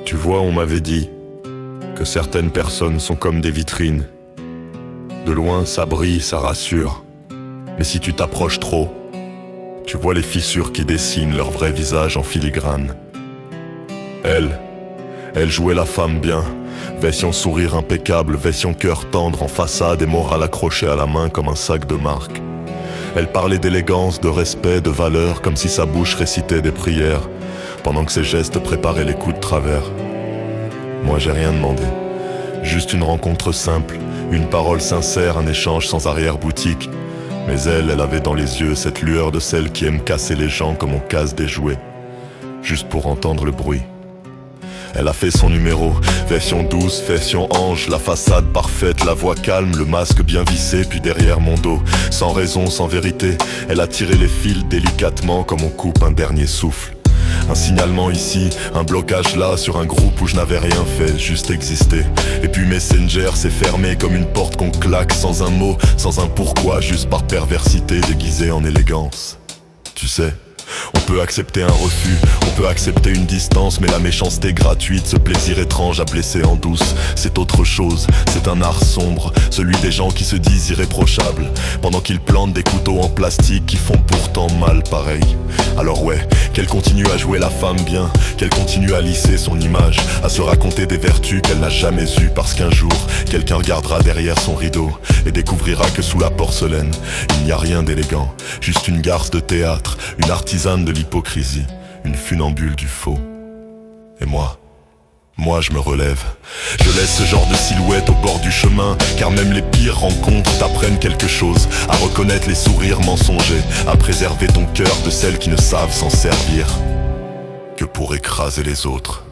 Tu vois, on m'avait dit que certaines personnes sont comme des vitrines. De loin, ça brille, ça rassure. Mais si tu t'approches trop, tu vois les fissures qui dessinent leur vrai visage en filigrane. Elle jouait la femme bien, vession sourire impeccable, vession cœur tendre en façade et morale accrochée à la main comme un sac de marque. Elle parlait d'élégance, de respect, de valeur, comme si sa bouche récitait des prières, pendant que ses gestes préparaient les coups de travers. Moi j'ai rien demandé, juste une rencontre simple, une parole sincère, un échange sans arrière-boutique. Mais elle avait dans les yeux cette lueur de celle qui aime casser les gens comme on casse des jouets, juste pour entendre le bruit. Elle a fait son numéro, version douce, version ange, la façade parfaite, la voix calme, le masque bien vissé, puis derrière mon dos, sans raison, sans vérité, elle a tiré les fils délicatement comme on coupe un dernier souffle. Un signalement ici, un blocage là, sur un groupe où je n'avais rien fait, juste existé. Et puis Messenger s'est fermé comme une porte qu'on claque, sans un mot, sans un pourquoi, juste par perversité déguisée en élégance. Tu sais, on peut accepter un refus, on peut accepter une distance, mais la méchanceté gratuite, ce plaisir étrange à blesser en douce, c'est autre chose, c'est un art sombre, celui des gens qui se disent irréprochables, pendant qu'ils plantent des couteaux en plastique qui font pourtant mal pareil. Alors ouais, qu'elle continue à jouer la femme bien, qu'elle continue à lisser son image, à se raconter des vertus qu'elle n'a jamais eues, parce qu'un jour, quelqu'un regardera derrière son rideau et découvrira que sous la porcelaine, il n'y a rien d'élégant, juste une garce de théâtre, une artisane de l'hypocrisie, une funambule du faux. Et moi je me relève. Je laisse ce genre de silhouette au bord du chemin, car même les pires rencontres t'apprennent quelque chose, à reconnaître les sourires mensongers, à préserver ton cœur de celles qui ne savent s'en servir que pour écraser les autres.